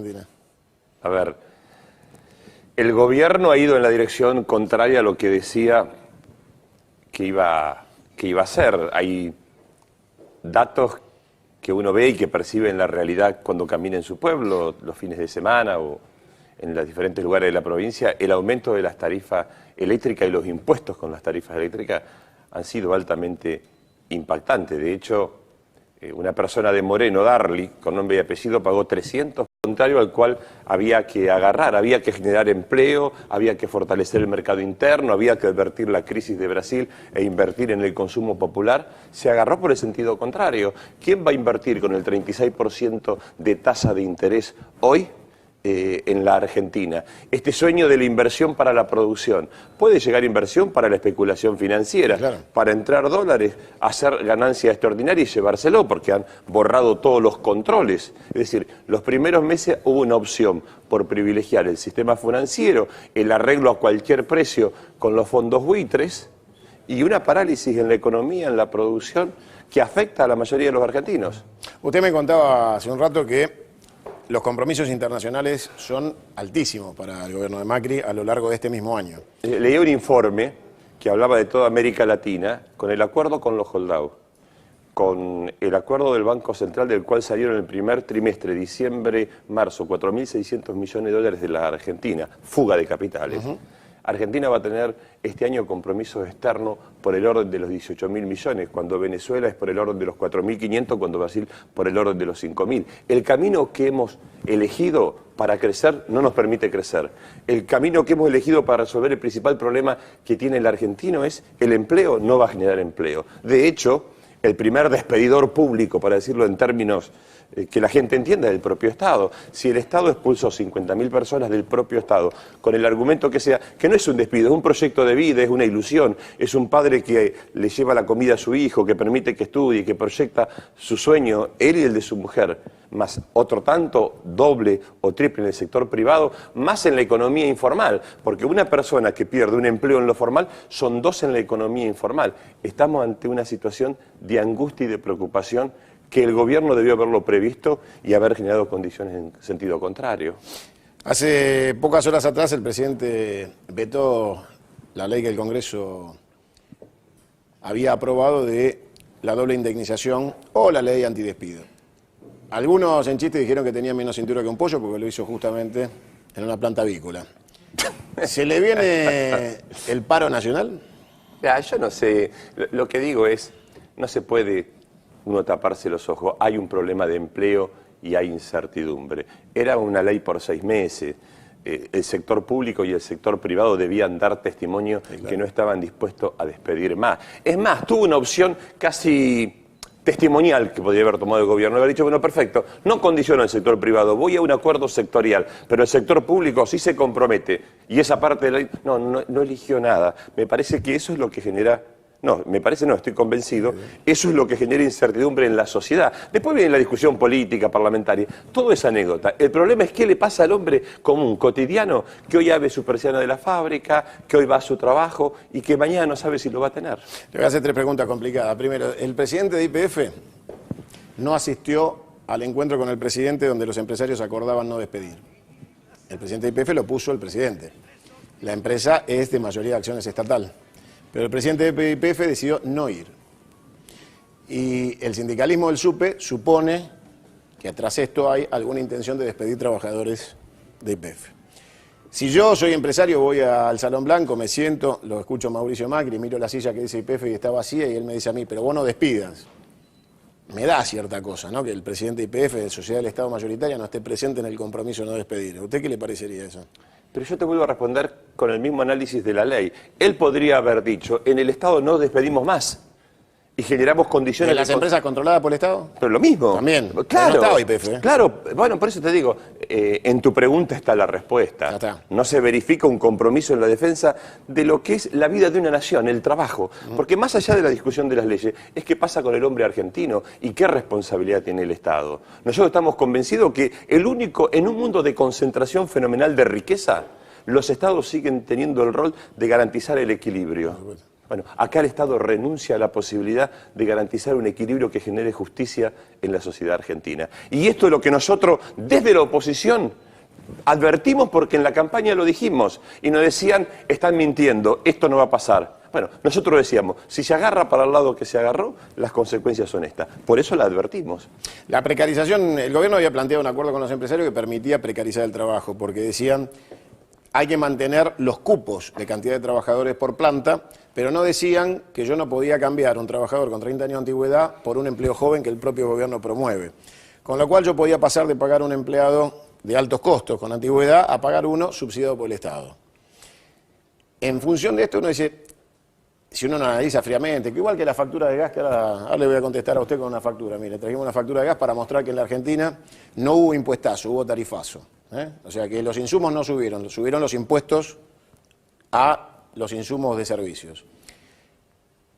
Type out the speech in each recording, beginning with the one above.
Argentina? A ver, el gobierno ha ido en la dirección contraria a lo que decía que iba a hacer. Hay datos que uno ve y que percibe en la realidad cuando camina en su pueblo, los fines de semana o en los diferentes lugares de la provincia. El aumento de las tarifas eléctricas y los impuestos con las tarifas eléctricas han sido altamente impactantes. De hecho, una persona de Moreno, Darli, con nombre y apellido, pagó 300, contrario al cual había que agarrar, había que generar empleo, había que fortalecer el mercado interno, había que advertir la crisis de Brasil e invertir en el consumo popular. Se agarró por el sentido contrario. ¿Quién va a invertir con el 36% de tasa de interés hoy en la Argentina? Este sueño de la inversión para la producción. Puede llegar inversión para la especulación financiera, claro, para entrar dólares, hacer ganancia extraordinaria y llevárselo, porque han borrado todos los controles. Es decir, los primeros meses hubo una opción por privilegiar el sistema financiero, el arreglo a cualquier precio con los fondos buitres y una parálisis en la economía, en la producción, que afecta a la mayoría de los argentinos. Usted me contaba hace un rato que los compromisos internacionales son altísimos para el gobierno de Macri a lo largo de este mismo año. Leí un informe que hablaba de toda América Latina con el acuerdo con los holdouts, con el acuerdo del Banco Central del cual salieron en el primer trimestre, diciembre, marzo, 4.600 millones de dólares de la Argentina, fuga de capitales. Argentina va a tener este año compromisos externos por el orden de los 18.000 millones, cuando Venezuela es por el orden de los 4.500, cuando Brasil por el orden de los 5.000. El camino que hemos elegido para crecer no nos permite crecer. El camino que hemos elegido para resolver el principal problema que tiene el argentino es el empleo, no va a generar empleo. De hecho, el primer despedidor público, para decirlo en términos que la gente entienda, del propio Estado. Si el Estado expulsó 50.000 personas del propio Estado, con el argumento que sea, que no es un despido, es un proyecto de vida, es una ilusión, es un padre que le lleva la comida a su hijo, que permite que estudie, que proyecta su sueño, él y el de su mujer, más otro tanto, doble o triple en el sector privado, más en la economía informal, porque una persona que pierde un empleo en lo formal, son dos en la economía informal. Estamos ante una situación de angustia y de preocupación que el gobierno debió haberlo previsto y haber generado condiciones en sentido contrario. Hace pocas horas atrás el presidente vetó la ley que el Congreso había aprobado de la doble indemnización o la ley antidespido. Algunos en chiste dijeron que tenía menos cintura que un pollo porque lo hizo justamente en una planta avícola. ¿Se le viene el paro nacional? Ya, yo no sé, lo que digo es, no se puede uno taparse los ojos. Hay un problema de empleo y hay incertidumbre. Era una ley por 6 meses. El sector público y el sector privado debían dar testimonio que no estaban dispuestos a despedir más. Es más, tuvo una opción casi testimonial que podría haber tomado el gobierno. Haber dicho, bueno, perfecto, no condiciono al sector privado, voy a un acuerdo sectorial, pero el sector público sí se compromete. Y esa parte de la ley, no eligió nada. Me parece que eso es lo que genera... No, me parece no, estoy convencido. Eso es lo que genera incertidumbre en la sociedad. Después viene la discusión política, parlamentaria. Todo es anécdota. El problema es qué le pasa al hombre común, cotidiano, que hoy abre su persiana de la fábrica, que hoy va a su trabajo y que mañana no sabe si lo va a tener. Le voy a hacer 3 preguntas complicadas. Primero, el presidente de YPF no asistió al encuentro con el presidente donde los empresarios acordaban no despedir. El presidente de YPF lo puso el presidente. La empresa es de mayoría de acciones estatal. Pero el presidente de YPF decidió no ir. Y el sindicalismo del SUPE supone que tras esto hay alguna intención de despedir trabajadores de YPF. Si yo soy empresario, voy al Salón Blanco, me siento, lo escucho a Mauricio Macri, miro la silla que dice YPF y está vacía y él me dice a mí, pero vos no despidas. Me da cierta cosa, ¿no? Que el presidente de YPF, de Sociedad del Estado Mayoritaria, no esté presente en el compromiso de no despedir. ¿A usted qué le parecería eso? Pero yo te vuelvo a responder con el mismo análisis de la ley. Él podría haber dicho, en el Estado no despedimos más y generamos condiciones... ¿En las empresas controladas por el Estado? Pero lo mismo. También. Claro, no estaba YPF, ¿eh? Claro, bueno, por eso te digo, en tu pregunta está la respuesta. Ya está. No se verifica un compromiso en la defensa de lo que es la vida de una nación, el trabajo. Porque más allá de la discusión de las leyes, es qué pasa con el hombre argentino y qué responsabilidad tiene el Estado. Nosotros estamos convencidos que el único, en un mundo de concentración fenomenal de riqueza, los estados siguen teniendo el rol de garantizar el equilibrio. Bueno, acá el Estado renuncia a la posibilidad de garantizar un equilibrio que genere justicia en la sociedad argentina. Y esto es lo que nosotros, desde la oposición, advertimos porque en la campaña lo dijimos y nos decían, están mintiendo, esto no va a pasar. Bueno, nosotros decíamos, si se agarra para el lado que se agarró, las consecuencias son estas. Por eso la advertimos. La precarización, el gobierno había planteado un acuerdo con los empresarios que permitía precarizar el trabajo, porque decían, hay que mantener los cupos de cantidad de trabajadores por planta, pero no decían que yo no podía cambiar un trabajador con 30 años de antigüedad por un empleo joven que el propio gobierno promueve. Con lo cual yo podía pasar de pagar un empleado de altos costos con antigüedad a pagar uno subsidiado por el Estado. En función de esto uno dice, si uno analiza fríamente, que igual que la factura de gas, que ahora le voy a contestar a usted con una factura, mire, trajimos una factura de gas para mostrar que en la Argentina no hubo impuestazo, hubo tarifazo. O sea que los insumos no subieron, subieron los impuestos a los insumos de servicios.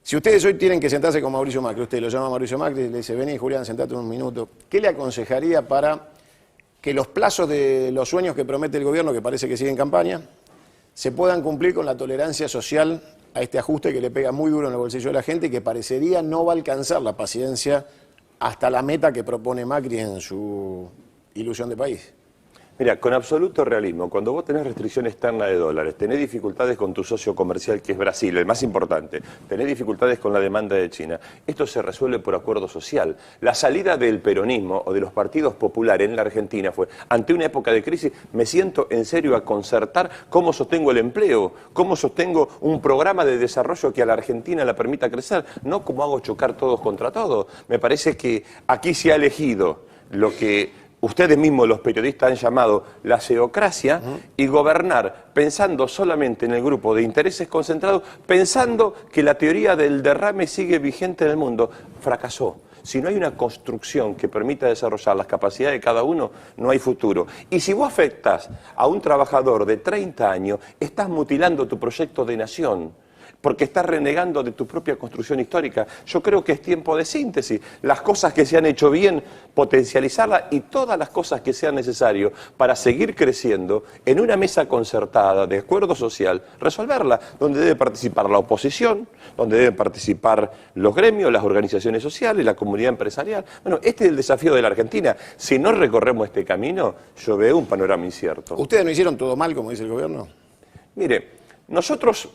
Si ustedes hoy tienen que sentarse con Mauricio Macri, usted lo llama Mauricio Macri y le dice, vení Julián, sentate un minuto, ¿qué le aconsejaría para que los plazos de los sueños que promete el gobierno, que parece que sigue en campaña, se puedan cumplir con la tolerancia social a este ajuste que le pega muy duro en el bolsillo de la gente y que parecería no va a alcanzar la paciencia hasta la meta que propone Macri en su ilusión de país? Mira, con absoluto realismo, cuando vos tenés restricción externa de dólares, tenés dificultades con tu socio comercial que es Brasil, el más importante, tenés dificultades con la demanda de China, esto se resuelve por acuerdo social. La salida del peronismo o de los partidos populares en la Argentina fue, ante una época de crisis, me siento en serio a concertar cómo sostengo el empleo, cómo sostengo un programa de desarrollo que a la Argentina la permita crecer, no cómo hago chocar todos contra todos. Me parece que aquí se ha elegido lo que ustedes mismos, los periodistas, han llamado la xeocracia, y gobernar pensando solamente en el grupo de intereses concentrados, pensando que la teoría del derrame sigue vigente en el mundo, fracasó. Si no hay una construcción que permita desarrollar las capacidades de cada uno, no hay futuro. Y si vos afectas a un trabajador de 30 años, estás mutilando tu proyecto de nación, porque estás renegando de tu propia construcción histórica. Yo creo que es tiempo de síntesis. Las cosas que se han hecho bien, potencializarlas, y todas las cosas que sean necesarias para seguir creciendo en una mesa concertada de acuerdo social, resolverla, donde debe participar la oposición, donde deben participar los gremios, las organizaciones sociales, la comunidad empresarial. Bueno, este es el desafío de la Argentina. Si no recorremos este camino, yo veo un panorama incierto. ¿Ustedes no hicieron todo mal, como dice el gobierno? Mire, nosotros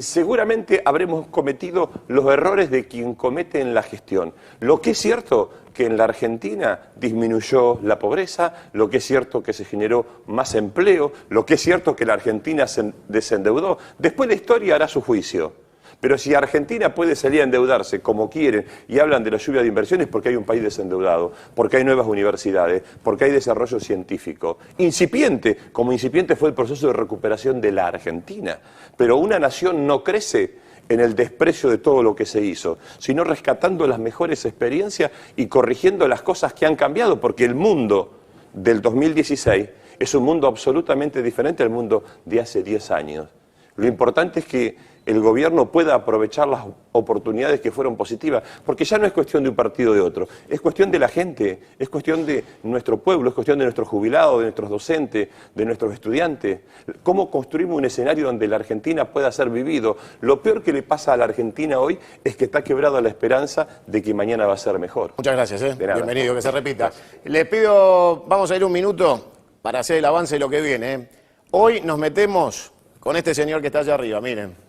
seguramente habremos cometido los errores de quien comete en la gestión. Lo que es cierto que en la Argentina disminuyó la pobreza, lo que es cierto que se generó más empleo, lo que es cierto que la Argentina se desendeudó. Después la historia hará su juicio. Pero si Argentina puede salir a endeudarse como quieren y hablan de la lluvia de inversiones, porque hay un país desendeudado, porque hay nuevas universidades, porque hay desarrollo científico. Incipiente, como incipiente fue el proceso de recuperación de la Argentina. Pero una nación no crece en el desprecio de todo lo que se hizo, sino rescatando las mejores experiencias y corrigiendo las cosas que han cambiado, porque el mundo del 2016 es un mundo absolutamente diferente al mundo de hace 10 años. Lo importante es que el gobierno pueda aprovechar las oportunidades que fueron positivas, porque ya no es cuestión de un partido o de otro, es cuestión de la gente, es cuestión de nuestro pueblo, es cuestión de nuestros jubilados, de nuestros docentes, de nuestros estudiantes. ¿Cómo construimos un escenario donde la Argentina pueda ser vivido? Lo peor que le pasa a la Argentina hoy es que está quebrada la esperanza de que mañana va a ser mejor. Muchas gracias, bienvenido, que se repita. Les pido, vamos a ir un minuto para hacer el avance de lo que viene. Hoy nos metemos con este señor que está allá arriba, miren.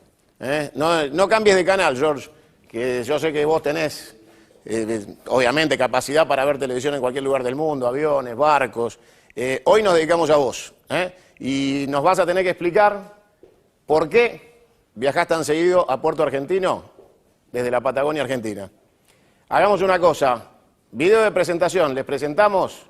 No cambies de canal, George, que yo sé que vos tenés, obviamente, capacidad para ver televisión en cualquier lugar del mundo, aviones, barcos. Hoy nos dedicamos a vos, y nos vas a tener que explicar por qué viajás tan seguido a Puerto Argentino desde la Patagonia Argentina. Hagamos una cosa, video de presentación, les presentamos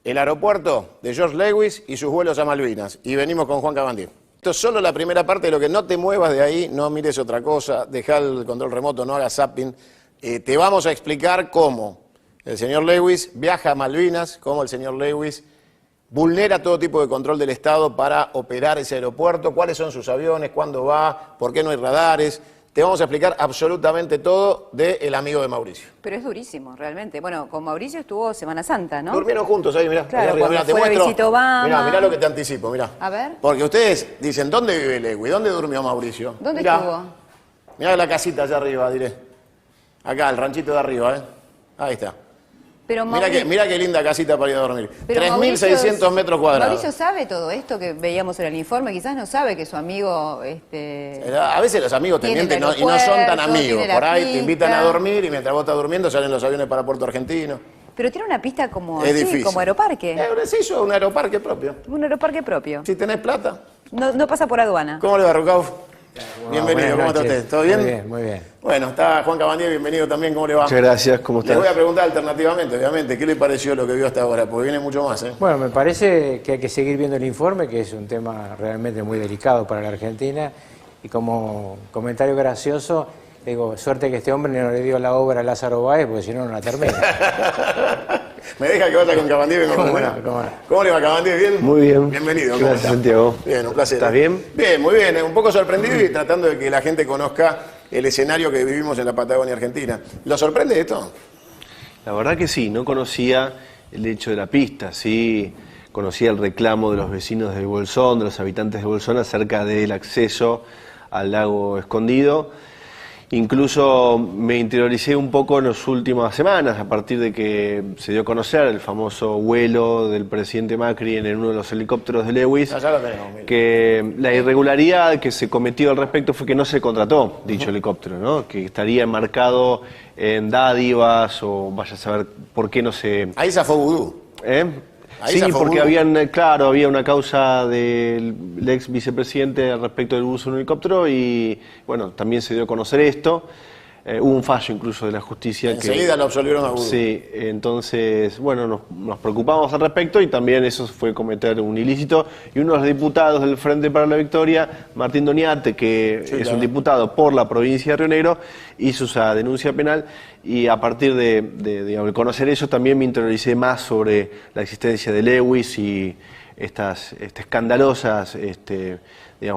el aeropuerto de George Lewis y sus vuelos a Malvinas, y venimos con Juan Cabandier. Esto es solo la primera parte de lo que no te muevas de ahí, no mires otra cosa, deja el control remoto, no hagas zapping. Te vamos a explicar cómo el señor Lewis viaja a Malvinas, cómo el señor Lewis vulnera todo tipo de control del Estado para operar ese aeropuerto, cuáles son sus aviones, cuándo va, por qué no hay radares. Te vamos a explicar absolutamente todo del amigo de Mauricio. Pero es durísimo, realmente. Bueno, con Mauricio estuvo Semana Santa, ¿no? Durmieron juntos ahí, mirá. Claro, arriba, mirá, te muestro. Mirá lo que te anticipo, mirá. A ver. Porque ustedes dicen, ¿dónde vive Lewis? ¿Dónde durmió Mauricio? ¿Dónde mirá. estuvo? Mirá la casita allá arriba, diré. Acá, el ranchito de arriba, ¿eh? Ahí está. Pero Mirá qué linda casita para ir a dormir. Pero 3.600 metros cuadrados. Mauricio sabe todo esto que veíamos en el informe, quizás no sabe que su amigo... A veces los amigos te mienten y no son tan amigos. Por ahí te invitan a dormir y mientras vos estás durmiendo salen los aviones para Puerto Argentino. Pero tiene una pista como Es difícil. como aeroparque. Sí, yo un aeroparque propio. Un aeroparque propio. Si tenés plata. No pasa por aduana. ¿Cómo le va, Rucauf? Bienvenido, ¿cómo está usted? ¿Todo bien? Muy bien, muy bien. Bueno, está Juan Cabandier, bienvenido también, ¿cómo le va? Muchas gracias, ¿cómo Le estás? voy a preguntar alternativamente, obviamente, ¿qué le pareció lo que vio hasta ahora? Porque viene mucho más, ¿eh? Bueno, me parece que hay que seguir viendo el informe, que es un tema realmente muy delicado para la Argentina. Y como comentario gracioso, digo, suerte que este hombre no le dio la obra a Lázaro Báez, porque si no, no la termina. ¿Me deja que vaya con Cabandier? Vengo con usted. ¿Cómo le va, Cabandier? ¿Bien? Muy bien. Bienvenido. ¿Cómo Gracias, está? Santiago. Bien, un placer. ¿Estás bien? Bien, muy bien. Un poco sorprendido y tratando de que la gente conozca el escenario que vivimos en la Patagonia Argentina. ¿Lo sorprende esto? La verdad que sí, no conocía el hecho de la pista, sí conocía el reclamo de los vecinos de Bolsón, de los habitantes de Bolsón acerca del acceso al lago Escondido. Incluso me interioricé un poco en las últimas semanas, a partir de que se dio a conocer el famoso vuelo del presidente Macri en uno de los helicópteros de Lewis, Ya lo tenemos, mire. que la irregularidad que se cometió al respecto fue que no se contrató dicho helicóptero, ¿no? Que estaría enmarcado en dádivas o vaya a saber por qué no se... Ahí zafó Vudú. Ahí Sí, zafó porque Vudú. había una causa del ex vicepresidente respecto del uso de un helicóptero y, bueno, también se dio a conocer esto. Hubo un fallo incluso de la justicia Enseguida lo absolvieron a Vudú. Sí, entonces, bueno, nos preocupamos al respecto y también eso fue cometer un ilícito. Y uno de los diputados del Frente para la Victoria, Martín Doñate, que es un diputado por la provincia de Río Negro, hizo esa denuncia penal y a partir de conocer eso también me interioricé más sobre la existencia de Lewis y estas escandalosas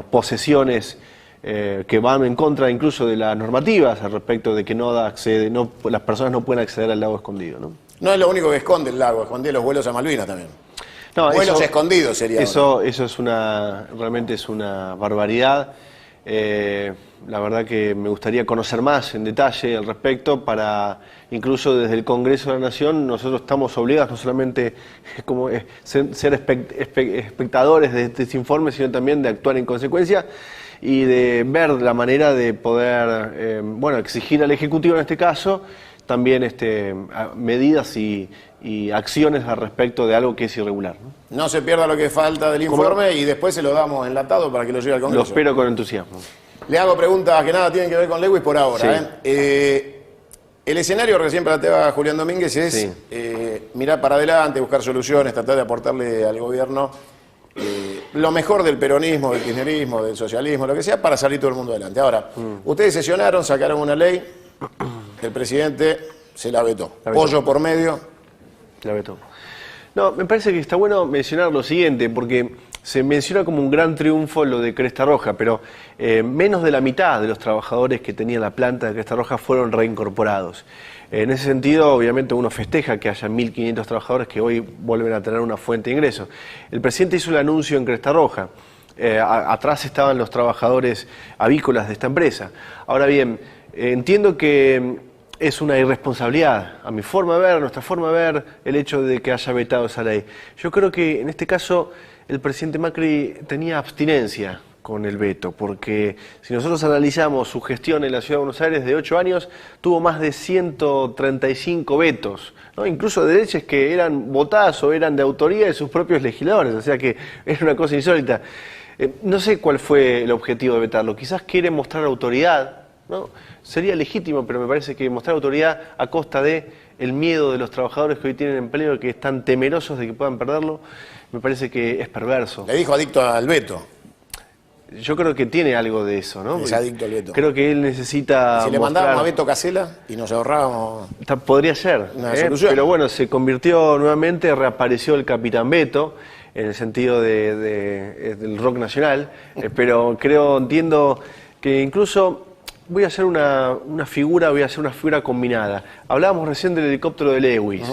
posesiones que van en contra incluso de las normativas al respecto de que las personas no pueden acceder al lago Escondido, ¿no? No es lo único que esconde el lago, esconde los vuelos a Malvinas también. No, Vuelos escondidos sería. Eso realmente es una barbaridad. La verdad que me gustaría conocer más en detalle al respecto para, incluso desde el Congreso de la Nación, nosotros estamos obligados no solamente como ser espectadores de este informe, sino también de actuar en consecuencia y de ver la manera de poder, exigir al Ejecutivo en este caso, también medidas y acciones al respecto de algo que es irregular, ¿no? No se pierda lo que falta del informe y después se lo damos enlatado para que lo lleve al Congreso. Lo espero con entusiasmo. Le hago preguntas que nada tienen que ver con Lewis por ahora. Sí. El escenario que recién planteaba Julián Domínguez es Sí. Mirar para adelante, buscar soluciones, tratar de aportarle al gobierno lo mejor del peronismo, del kirchnerismo, del socialismo, lo que sea, para salir todo el mundo adelante. Ahora, ustedes sesionaron, sacaron una ley, el presidente se la vetó. Pollo por medio. La vetó. No, me parece que está bueno mencionar lo siguiente, porque se menciona como un gran triunfo lo de Cresta Roja, pero menos de la mitad de los trabajadores que tenían la planta de Cresta Roja fueron reincorporados. En ese sentido, obviamente, uno festeja que haya 1.500 trabajadores que hoy vuelven a tener una fuente de ingresos. El presidente hizo el anuncio en Cresta Roja. Atrás estaban los trabajadores avícolas de esta empresa. Ahora bien, entiendo que es una irresponsabilidad, a mi forma de ver, a nuestra forma de ver, el hecho de que haya vetado esa ley. Yo creo que en este caso el presidente Macri tenía abstinencia con el veto, porque si nosotros analizamos su gestión en la Ciudad de Buenos Aires de 8 años, tuvo más de 135 vetos, ¿no? Incluso de leyes que eran votadas o eran de autoría de sus propios legisladores, o sea que era una cosa insólita. No sé cuál fue el objetivo de vetarlo, quizás quiere mostrar autoridad, ¿no? Sería legítimo, pero me parece que mostrar autoridad a costa de el miedo de los trabajadores que hoy tienen empleo y que están temerosos de que puedan perderlo, me parece que es perverso. Le dijo adicto al veto. Yo creo que tiene algo de eso, ¿no? Es adicto al veto. Creo que él necesita Si le mandábamos a Beto Casella y nos ahorrábamos... Podría ser, una solución. Pero bueno, se convirtió nuevamente, reapareció el Capitán Beto, en el sentido del rock nacional, pero entiendo que incluso voy a hacer una figura combinada. Hablábamos recién del helicóptero de Lewis,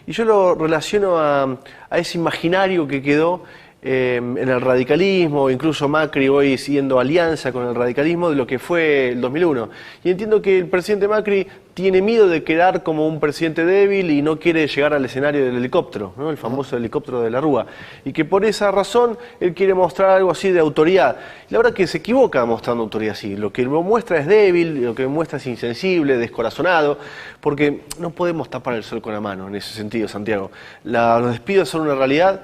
y yo lo relaciono a ese imaginario que quedó en el radicalismo, incluso Macri hoy siguiendo alianza con el radicalismo de lo que fue el 2001. Y entiendo que el presidente Macri tiene miedo de quedar como un presidente débil y no quiere llegar al escenario del helicóptero, ¿no? El famoso helicóptero de la Rúa. Y que por esa razón él quiere mostrar algo así de autoridad. Y la verdad que se equivoca mostrando autoridad así. Lo que muestra es débil, lo que muestra es insensible, descorazonado, porque no podemos tapar el sol con la mano en ese sentido, Santiago. Los despidos son una realidad.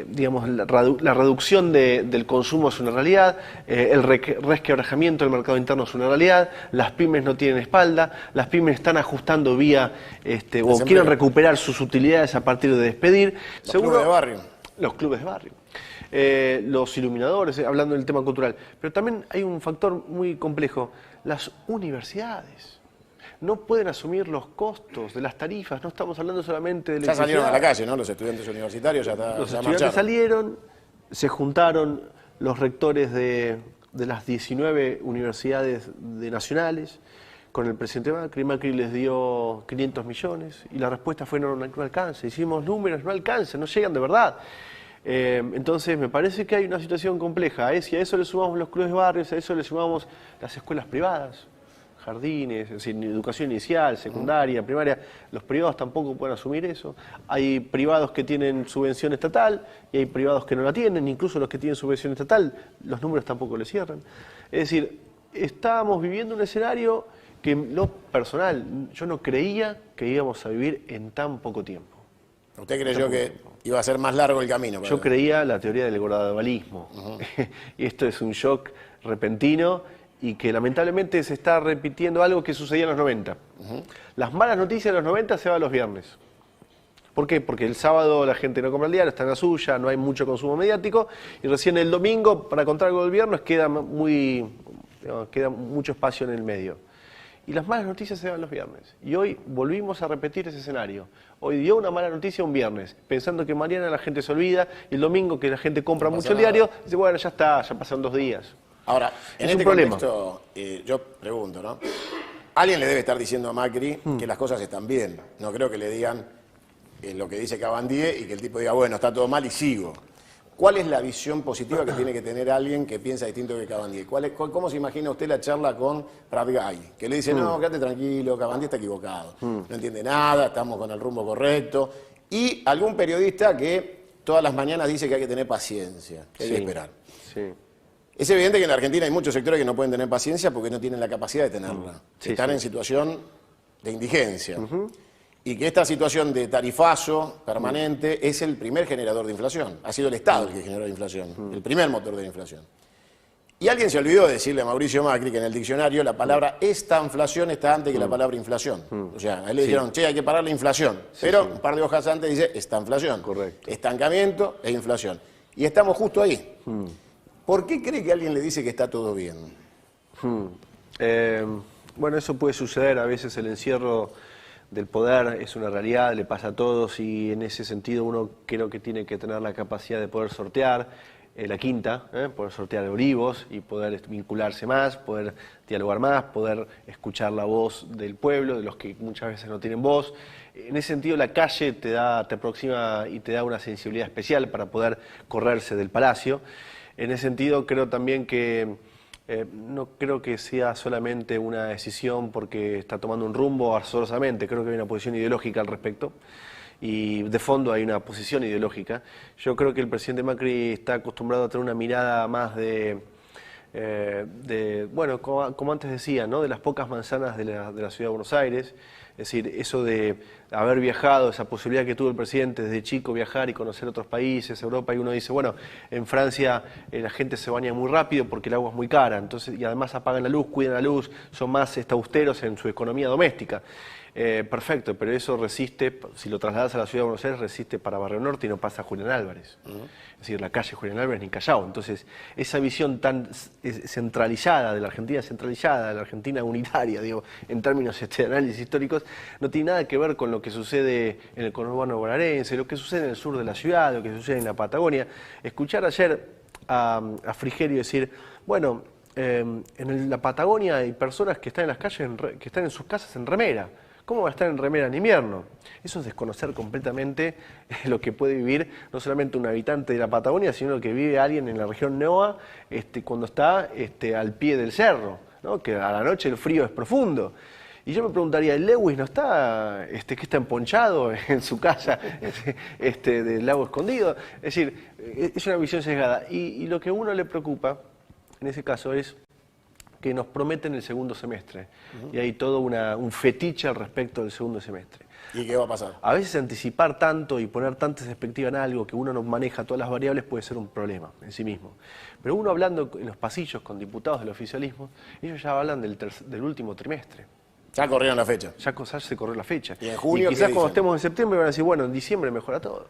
Digamos, la reducción del consumo es una realidad, el resquebrajamiento del mercado interno es una realidad, las pymes no tienen espalda, las pymes están ajustando vía, o quieren recuperar sus utilidades a partir de despedir. Los clubes de barrio. Los clubes de barrio. Los iluminadores, hablando del tema cultural. Pero también hay un factor muy complejo, las universidades. No pueden asumir los costos de las tarifas, no estamos hablando solamente de electricidad. Ya salieron a la calle, ¿no? Los estudiantes universitarios Los estudiantes salieron, se juntaron los rectores de las 19 universidades nacionales con el presidente Macri. Macri les dio 500 millones y la respuesta fue no alcanza. Hicimos números, no alcanza, no llegan de verdad. Entonces me parece que hay una situación compleja. Y a eso le sumamos los clubes de barrios, a eso le sumamos las escuelas privadas, jardines, es decir, educación inicial, secundaria, primaria. Los privados tampoco pueden asumir eso. Hay privados que tienen subvención estatal y hay privados que no la tienen. Incluso los que tienen subvención estatal, los números tampoco le cierran. Es decir, estábamos viviendo un escenario que en lo personal yo no creía que íbamos a vivir en tan poco tiempo. ¿Usted creyó que iba a ser más largo el camino? Yo creía la teoría del globalismo. Y esto es un shock repentino y que lamentablemente se está repitiendo algo que sucedía en los 90. Las malas noticias de los 90 se van los viernes. ¿Por qué? Porque el sábado la gente no compra el diario, está en la suya, no hay mucho consumo mediático, y recién el domingo, para contar algo del viernes, queda mucho espacio en el medio. Y las malas noticias se van los viernes. Y hoy volvimos a repetir ese escenario. Hoy dio una mala noticia un viernes, pensando que mañana la gente se olvida, y el domingo que la gente compra mucho el diario, dice, bueno, ya está, ya pasaron 2 días. Ahora, en este contexto, yo pregunto, ¿no? Alguien le debe estar diciendo a Macri que las cosas están bien. No creo que le digan lo que dice Cabandier y que el tipo diga, bueno, está todo mal y sigo. ¿Cuál es la visión positiva que tiene que tener alguien que piensa distinto que Cabandier? ¿Cómo se imagina usted la charla con Pratgay? Que le dice, no, quédate tranquilo, Cabandier está equivocado. No entiende nada, estamos con el rumbo correcto. Y algún periodista que todas las mañanas dice que hay que tener paciencia, que hay que esperar. Sí. Es evidente que en la Argentina hay muchos sectores que no pueden tener paciencia porque no tienen la capacidad de tenerla. Están en situación de indigencia. Y que esta situación de tarifazo permanente es el primer generador de inflación. Ha sido el Estado el que generó la inflación, el primer motor de la inflación. Y alguien se olvidó de decirle a Mauricio Macri que en el diccionario la palabra estanflación está antes que la palabra inflación. O sea, a él le dijeron, che, hay que parar la inflación. Pero un par de hojas antes dice estanflación. Correcto. Estancamiento e inflación. Y estamos justo ahí. ¿Por qué cree que alguien le dice que está todo bien? Bueno, eso puede suceder. A veces el encierro del poder es una realidad, le pasa a todos y en ese sentido uno creo que tiene que tener la capacidad de poder sortear la quinta, poder sortear olivos y poder vincularse más, poder dialogar más, poder escuchar la voz del pueblo, de los que muchas veces no tienen voz. En ese sentido la calle te aproxima y te da una sensibilidad especial para poder correrse del palacio. En ese sentido creo también que no creo que sea solamente una decisión porque está tomando un rumbo arzosamente, creo que hay una posición ideológica al respecto y de fondo hay una posición ideológica. Yo creo que el presidente Macri está acostumbrado a tener una mirada más bueno, como antes decía, ¿no? De las pocas manzanas de la ciudad de Buenos Aires. Es decir, eso de haber viajado, esa posibilidad que tuvo el presidente desde chico, viajar y conocer otros países, Europa, y uno dice, bueno, en Francia la gente se baña muy rápido porque el agua es muy cara, entonces, y además apagan la luz, cuidan la luz, son más austeros en su economía doméstica. Perfecto, pero eso resiste, si lo trasladas a la ciudad de Buenos Aires, resiste para Barrio Norte y no pasa a Julián Álvarez. Es decir, la calle Julián Álvarez ni Callao. Entonces, esa visión tan centralizada, de la Argentina unitaria, digo, en términos de análisis históricos, no tiene nada que ver con lo que sucede en el conurbano bonaerense, lo que sucede en el sur de la ciudad, lo que sucede en la Patagonia. Escuchar ayer a Frigerio decir, bueno, en la Patagonia hay personas que están en las calles, que están en sus casas en remera, ¿cómo va a estar en remera en invierno? Eso es desconocer completamente lo que puede vivir no solamente un habitante de la Patagonia, sino lo que vive alguien en la región NOA cuando está al pie del cerro, ¿no? Que a la noche el frío es profundo. Y yo me preguntaría, ¿el Lewis no está, que está emponchado en su casa del lago escondido? Es decir, es una visión sesgada. Y lo que a uno le preocupa, en ese caso, es que nos prometen el segundo semestre. Y hay todo un fetiche al respecto del segundo semestre. ¿Y qué va a pasar? A veces anticipar tanto y poner tanta perspectiva en algo que uno no maneja todas las variables puede ser un problema en sí mismo. Pero uno hablando en los pasillos con diputados del oficialismo, ellos ya hablan del último trimestre. Ya corrieron la fecha. Ya se corrió la fecha. ¿Y en junio quizás qué cuando dicen? estemos en septiembre van a decir, bueno, en diciembre mejora todo.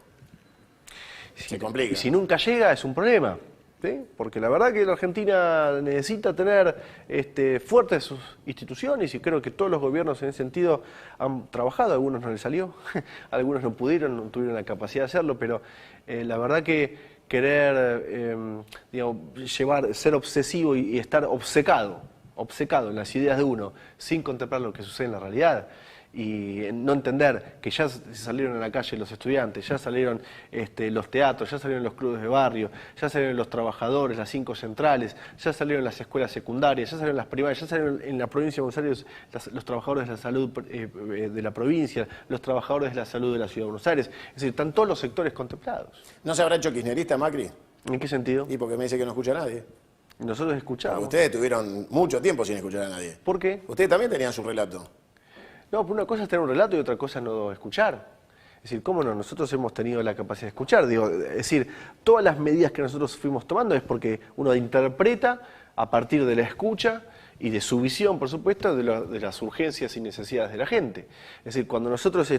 Se complica. Y si nunca llega es un problema. ¿Sí? Porque la verdad que la Argentina necesita tener fuertes sus instituciones y creo que todos los gobiernos en ese sentido han trabajado, a algunos no les salió, algunos no pudieron, no tuvieron la capacidad de hacerlo, pero la verdad que querer ser obsesivo y estar obcecado en las ideas de uno sin contemplar lo que sucede en la realidad y no entender que ya salieron a la calle los estudiantes, ya salieron los teatros, ya salieron los clubes de barrio, ya salieron los trabajadores, las 5 centrales, ya salieron las escuelas secundarias, ya salieron las primarias, ya salieron en la provincia de Buenos Aires los trabajadores de la salud de la provincia, los trabajadores de la salud de la ciudad de Buenos Aires. Es decir, están todos los sectores contemplados. ¿No se habrá hecho kirchnerista Macri? ¿En qué sentido? Y porque me dice que no escucha a nadie. Nosotros escuchamos. Porque ustedes tuvieron mucho tiempo sin escuchar a nadie. ¿Por qué? Ustedes también tenían su relato. No, una cosa es tener un relato y otra cosa es no escuchar. Es decir, ¿cómo no? Nosotros hemos tenido la capacidad de escuchar. Es decir, todas las medidas que nosotros fuimos tomando es porque uno interpreta a partir de la escucha y de su visión, por supuesto, de las urgencias y necesidades de la gente. Es decir, cuando nosotros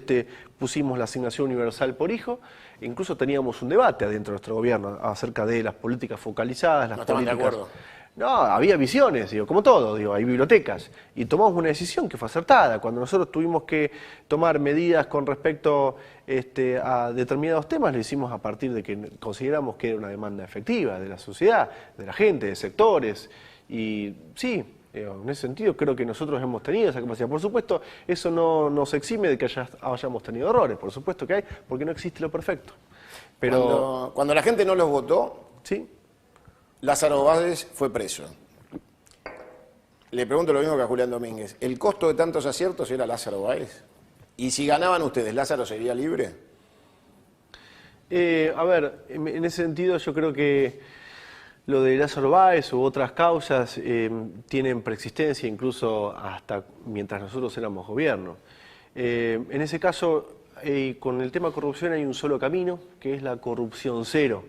pusimos la asignación universal por hijo, incluso teníamos un debate adentro de nuestro gobierno acerca de las políticas focalizadas, las No estaban de políticas... acuerdo. No, había visiones, como todo, hay bibliotecas. Y tomamos una decisión que fue acertada. Cuando nosotros tuvimos que tomar medidas con respecto a determinados temas, lo hicimos a partir de que consideramos que era una demanda efectiva de la sociedad, de la gente, de sectores. Y sí, en ese sentido creo que nosotros hemos tenido esa capacidad. Por supuesto, eso no nos exime de que hayamos tenido errores, por supuesto que hay, porque no existe lo perfecto. Pero Cuando la gente no los votó, sí. Lázaro Báez fue preso. Le pregunto lo mismo que a Julián Domínguez. ¿El costo de tantos aciertos era Lázaro Báez? ¿Y si ganaban ustedes, Lázaro sería libre? A ver, en ese sentido yo creo que lo de Lázaro Báez u otras causas tienen preexistencia incluso hasta mientras nosotros éramos gobierno. En ese caso, con el tema corrupción hay un solo camino, que es la corrupción cero.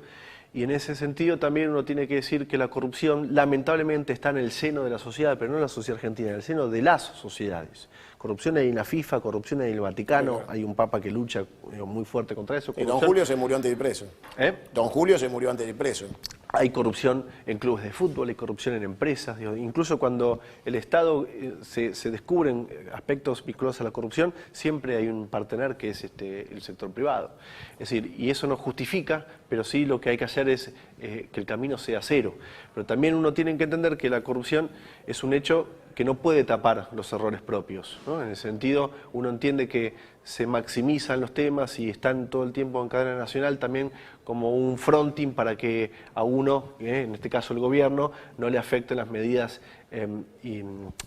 Y en ese sentido también uno tiene que decir que la corrupción lamentablemente está en el seno de la sociedad, pero no en la sociedad argentina, en el seno de las sociedades. Corrupción hay en la FIFA, corrupción hay en el Vaticano, claro. Hay un papa que lucha muy fuerte contra eso. Y don Julio se murió antes de ir preso. Don Julio se murió antes de ir preso. Hay corrupción en clubes de fútbol, hay corrupción en empresas, incluso cuando el Estado se descubren aspectos vinculados a la corrupción, siempre hay un partener que es el sector privado. Es decir, y eso no justifica, pero sí lo que hay que hacer es que el camino sea cero. Pero también uno tiene que entender que la corrupción es un hecho que no puede tapar los errores propios, ¿no? En ese sentido, uno entiende que se maximizan los temas y están todo el tiempo en cadena nacional también como un fronting para que a uno, en este caso el gobierno, no le afecten las medidas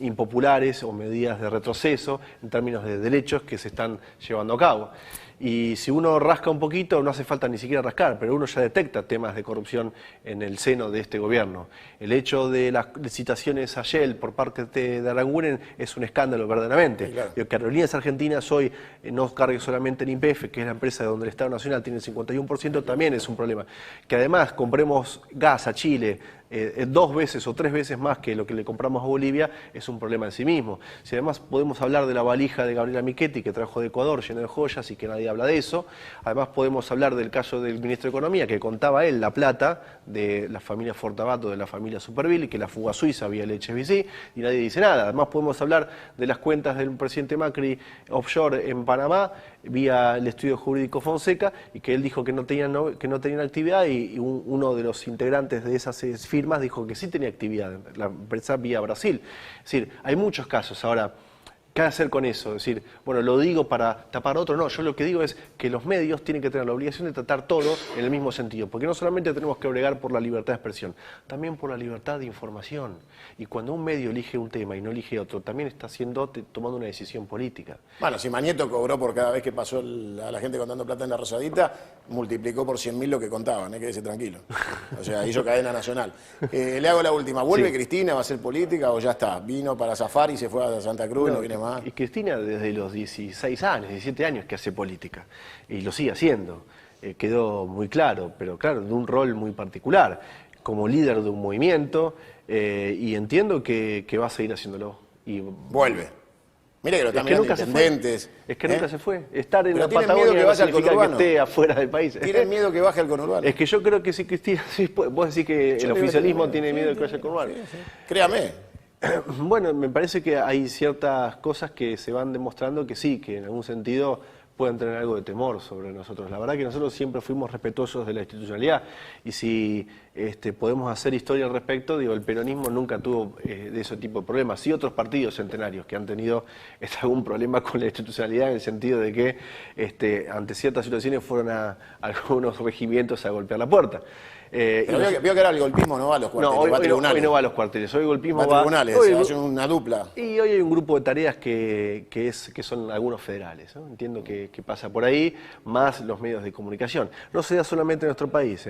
impopulares o medidas de retroceso en términos de derechos que se están llevando a cabo. Y si uno rasca un poquito, no hace falta ni siquiera rascar, pero uno ya detecta temas de corrupción en el seno de este gobierno. El hecho de las licitaciones a Shell por parte de Aranguren es un escándalo verdaderamente. Sí, claro. Que Aerolíneas Argentinas hoy no cargue solamente en YPF, que es la empresa donde el Estado Nacional tiene el 51%, también es un problema. Que además compremos gas a Chile 2 veces o 3 veces más que lo que le compramos a Bolivia, es un problema en sí mismo. Si además podemos hablar de la valija de Gabriela Michetti, que trajo de Ecuador llena de joyas y que nadie habla de eso, además podemos hablar del caso del ministro de Economía, que contaba él la plata de la familia Fortabato, de la familia Superville, y que la fuga a Suiza vía el HSBC, y nadie dice nada. Además podemos hablar de las cuentas del presidente Macri offshore en Panamá, vía el estudio jurídico Fonseca, y que él dijo que no tenían actividad, y uno de los integrantes de esas firmas dijo que sí tenía actividad, la empresa vía Brasil. Es decir, hay muchos casos. Ahora, ¿Qué hacer con eso? Es decir, bueno, lo digo para tapar a otro. No, yo lo que digo es que los medios tienen que tener la obligación de tratar todo en el mismo sentido, porque no solamente tenemos que bregar por la libertad de expresión, también por la libertad de información. Y cuando un medio elige un tema y no elige otro, también está tomando una decisión política. Bueno, si Mañeto cobró por cada vez que pasó a la gente contando plata en la Rosadita, multiplicó por 100.000 lo que contaban, quédese tranquilo. O sea, hizo cadena nacional. Le hago la última. ¿Vuelve Sí. Cristina? ¿Va a ser política o ya está? Vino para zafar y se fue a Santa Cruz y no viene más. Y Cristina desde los 16 años, 17 años que hace política, y lo sigue haciendo. Quedó muy claro, pero claro, de un rol muy particular, como líder de un movimiento, y entiendo que va a seguir haciéndolo. Y Vuelve. Mira que lo es están que mirando nunca se fue. intendentes. Es que nunca se fue. Estar en Pero la tienen miedo Patagonia que no vaya al significa que conurbano. esté afuera del país. ¿Tienen miedo que baje el conurbano? Es que yo creo que si Cristina, sí, vos decís que Yo el creo oficialismo que tiene miedo de que vaya al conurbano. Créame. Bueno, me parece que hay ciertas cosas que se van demostrando que sí, que en algún sentido pueden tener algo de temor sobre nosotros. La verdad que nosotros siempre fuimos respetuosos de la institucionalidad y si podemos hacer historia al respecto, digo, el peronismo nunca tuvo de ese tipo de problemas. Sí otros partidos centenarios que han tenido algún problema con la institucionalidad en el sentido de que ante ciertas situaciones fueron a algunos regimientos a golpear la puerta. Pero veo que ahora el golpismo no va a los cuarteles, No, va a tribunales. hoy no va a los cuarteles, hoy el golpismo Va a tribunales, hoy- hace una dupla. y hoy hay un grupo de tareas que son algunos federales, ¿no? Entiendo que pasa por ahí, más los medios de comunicación. No se da solamente en nuestro país,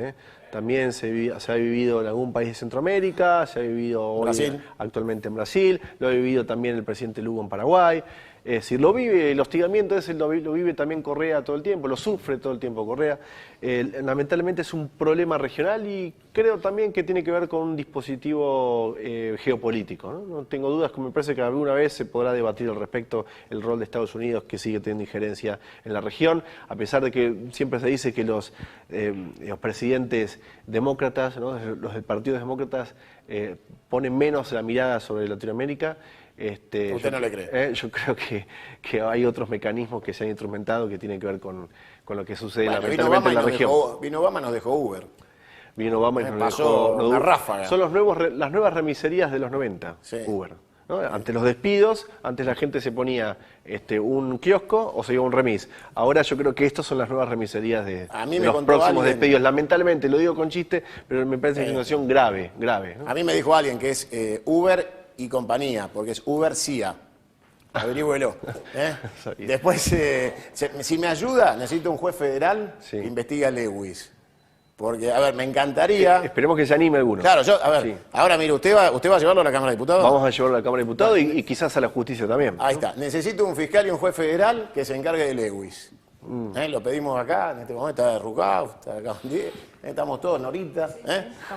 también se ha vivido en algún país de Centroamérica, se ha vivido hoy Brasil. actualmente en Brasil, lo ha vivido también el presidente Lugo en Paraguay. Es decir, lo vive, el hostigamiento ese lo vive también Correa todo el tiempo, lo sufre todo el tiempo Correa. Lamentablemente es un problema regional y creo también que tiene que ver con un dispositivo geopolítico, ¿no? No tengo dudas, que me parece que alguna vez se podrá debatir al respecto el rol de Estados Unidos, que sigue teniendo injerencia en la región, a pesar de que siempre se dice que los presidentes demócratas, ¿no? Los del Partido Demócratas, ponen menos la mirada sobre Latinoamérica. ¿Usted no le cree? Yo creo que hay otros mecanismos que se han instrumentado que tienen que ver con lo que sucede Bueno, lamentablemente en la región. Vino Obama y nos dejó Uber. Vino Obama y nos pasó dejó- una ráfaga. Son las nuevas remiserías de los 90, Sí. Uber. ¿No? Ante los despidos, antes la gente se ponía un kiosco o se iba a un remis. Ahora yo creo que estas son las nuevas remiserías de A mí me los contó próximos alguien- despedidos. Lamentablemente, lo digo con chiste, pero me parece que es una situación grave. ¿No? A mí me dijo alguien que es Uber y compañía, porque es Uber CIA. Averígüelo. Sabía. Después, si me ayuda, necesito un juez federal Sí. que investigue a Lewis. Porque, a ver, me encantaría... Esperemos que se anime alguno. Claro, a ver, Sí. ahora mire, ¿usted va a llevarlo a la Cámara de Diputados? Vamos a llevarlo a la Cámara de Diputados y quizás a la justicia también. Ahí está. Necesito un fiscal y un juez federal que se encargue de Lewis. Lo pedimos acá, en este momento está Rucao, está acá estamos todos, Norita.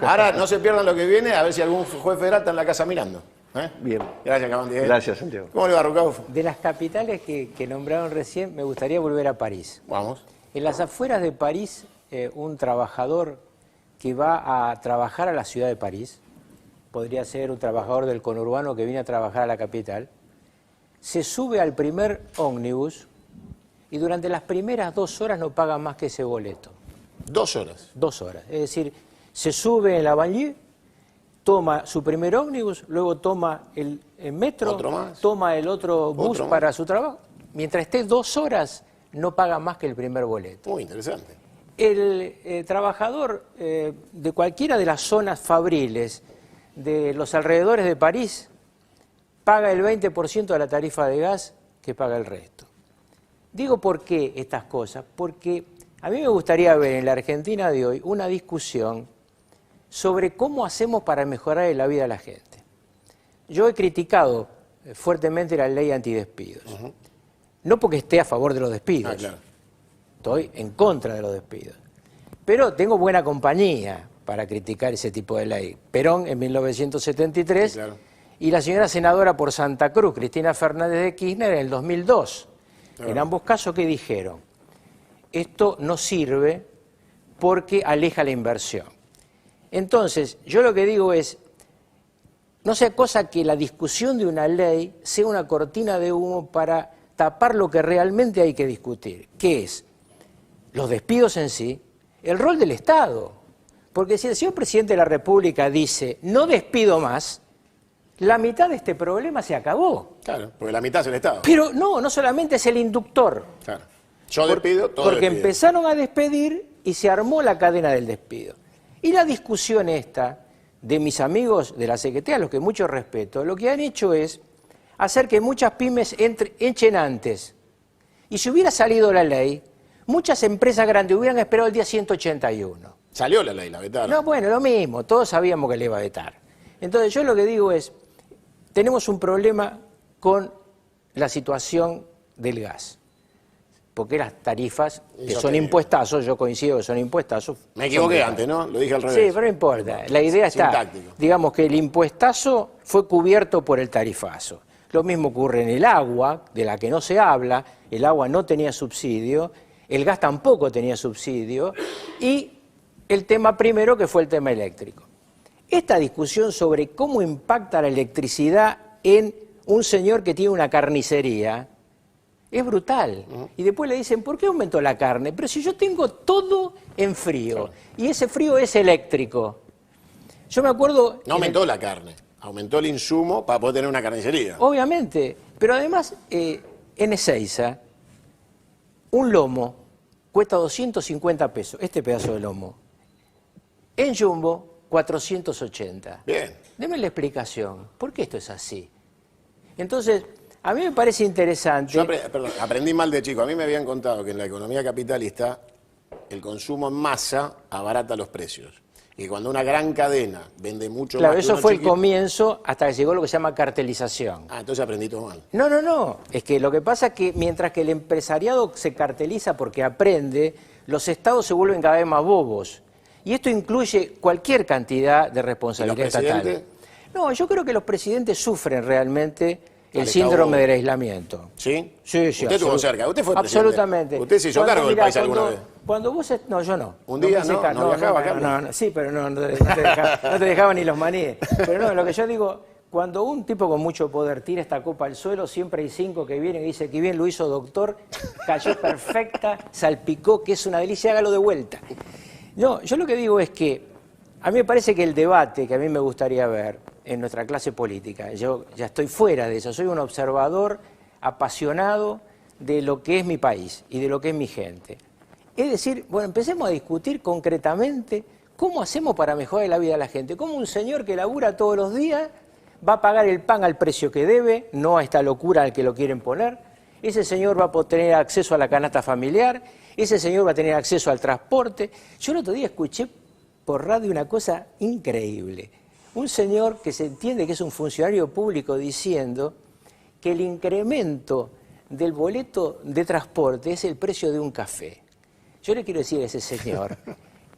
Ahora no se pierdan lo que viene, a ver si algún juez federal está en la casa mirando. Bien. Gracias, Cabandier. Gracias, Santiago. ¿Cómo le va, Rucao? De las capitales que nombraron recién, me gustaría volver a París. Vamos. En las afueras de París, un trabajador que va a trabajar a la ciudad de París, podría ser un trabajador del conurbano que viene a trabajar a la capital, se sube al primer ómnibus y durante las primeras 2 horas no paga más que ese boleto. 2 horas. 2 horas. Es decir, se sube en la banlieue, toma su primer ómnibus, luego toma el metro, Otro más. toma el otro bus Otro más. para su trabajo. Mientras esté 2 horas, no paga más que el primer boleto. Muy interesante. El trabajador de cualquiera de las zonas fabriles de los alrededores de París paga el 20% de la tarifa de gas que paga el resto. Digo por qué estas cosas, porque a mí me gustaría ver en la Argentina de hoy una discusión sobre cómo hacemos para mejorar la vida de la gente. Yo he criticado fuertemente la ley antidespidos, no porque esté a favor de los despidos. Ah, claro. Estoy en contra de los despidos. Pero tengo buena compañía para criticar ese tipo de ley. Perón en 1973 Sí, claro. y la señora senadora por Santa Cruz, Cristina Fernández de Kirchner, en el 2002. En ambos casos, ¿qué dijeron? Esto no sirve porque aleja la inversión. Entonces, yo lo que digo es, no sea cosa que la discusión de una ley sea una cortina de humo para tapar lo que realmente hay que discutir, que es los despidos en sí, el rol del Estado. Porque si el señor presidente de la República dice, no despido más, la mitad de este problema se acabó. Claro, porque la mitad es el Estado. Pero no solamente es el inductor. Claro. Yo despido, todo Porque despide. empezaron a despedir y se armó la cadena del despido. Y la discusión esta de mis amigos de la CGT, a los que mucho respeto, lo que han hecho es hacer que muchas pymes echen antes. Y si hubiera salido la ley, muchas empresas grandes hubieran esperado el día 181. Salió la ley, la vetaron. No, bueno, lo mismo, todos sabíamos que le iba a vetar. Entonces yo lo que digo es, tenemos un problema con la situación del gas. Porque las tarifas, que son impuestazos, yo coincido que son impuestazos. Me equivoqué antes, ¿no? Lo dije al revés. Sí, pero no importa. La idea está, Sintáctico. digamos que el impuestazo fue cubierto por el tarifazo. Lo mismo ocurre en el agua, de la que no se habla. El agua no tenía subsidio, el gas tampoco tenía subsidio, y el tema primero que fue el tema eléctrico. Esta discusión sobre cómo impacta la electricidad en un señor que tiene una carnicería es brutal. Y después le dicen, ¿por qué aumentó la carne? Pero si yo tengo todo en frío, y ese frío es eléctrico. Yo me acuerdo... No aumentó la carne, aumentó el insumo para poder tener una carnicería. Obviamente, pero además en Ezeiza, un lomo cuesta 250 pesos, este pedazo de lomo. En Jumbo, 480. Bien. Deme la explicación, ¿por qué esto es así? Entonces, a mí me parece interesante... Yo aprendí mal de chico. A mí me habían contado que en la economía capitalista el consumo en masa abarata los precios. Y cuando una gran cadena vende mucho Claro, más que eso uno fue el chiquito... comienzo hasta que llegó lo que se llama cartelización. Ah, entonces aprendí todo mal. No. Es que lo que pasa es que mientras que el empresariado se carteliza porque aprende, los estados se vuelven cada vez más bobos. Y esto incluye cualquier cantidad de responsabilidad estatal. presidentes? No, yo creo que los presidentes sufren realmente el Al síndrome Estado del aislamiento. ¿Sí? Sí, Usted estuvo cerca, usted fue presidente. Absolutamente. Usted se hizo cargo del país alguna vez. Cuando vos... No, yo no. ¿Un día me hice no? cargo. ¿No viajaba, Carlos? No, sí, pero no te dejaban ni los maníes. Pero no, lo que yo digo, cuando un tipo con mucho poder tira esta copa al suelo, siempre hay 5 que vienen y dicen que bien lo hizo doctor, cayó perfecta, salpicó, que es una delicia, hágalo de vuelta. No, yo lo que digo es que a mí me parece que el debate que a mí me gustaría ver en nuestra clase política, yo ya estoy fuera de eso, soy un observador apasionado de lo que es mi país y de lo que es mi gente. Es decir, bueno, empecemos a discutir concretamente cómo hacemos para mejorar la vida de la gente, cómo un señor que labura todos los días va a pagar el pan al precio que debe, no a esta locura al que lo quieren poner, ese señor va a poder tener acceso a la canasta familiar, ese señor va a tener acceso al transporte. Yo el otro día escuché por radio una cosa increíble. Un señor que se entiende que es un funcionario público diciendo que el incremento del boleto de transporte es el precio de un café. Yo le quiero decir a ese señor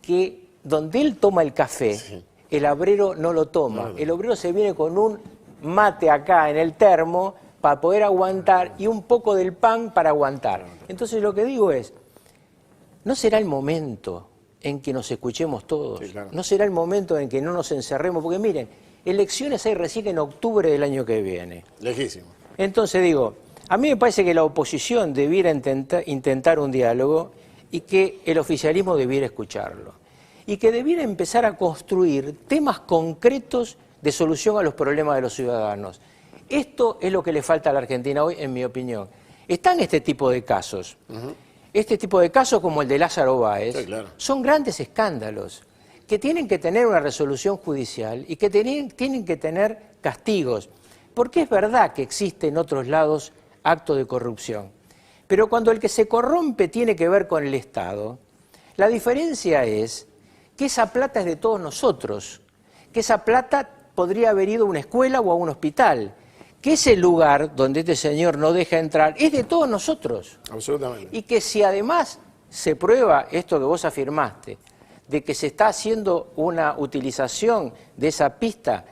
que donde él toma el café, el obrero no lo toma. El obrero se viene con un mate acá en el termo para poder aguantar y un poco del pan para aguantar. Entonces lo que digo es, ¿no será el momento en que nos escuchemos todos? Sí, claro. ¿No será el momento en que no nos encerremos? Porque miren, elecciones hay recién en octubre del año que viene. Lejísimo. Entonces digo, a mí me parece que la oposición debiera intentar un diálogo y que el oficialismo debiera escucharlo. Y que debiera empezar a construir temas concretos de solución a los problemas de los ciudadanos. Esto es lo que le falta a la Argentina hoy, en mi opinión. Están este tipo de casos. Este tipo de casos como el de Lázaro Báez, Sí, claro. son grandes escándalos que tienen que tener una resolución judicial y que tienen que tener castigos. Porque es verdad que existe en otros lados actos de corrupción. Pero cuando el que se corrompe tiene que ver con el Estado, la diferencia es que esa plata es de todos nosotros, que esa plata podría haber ido a una escuela o a un hospital, que ese lugar donde este señor no deja entrar es de todos nosotros. Absolutamente. Y que si además se prueba esto que vos afirmaste, de que se está haciendo una utilización de esa pista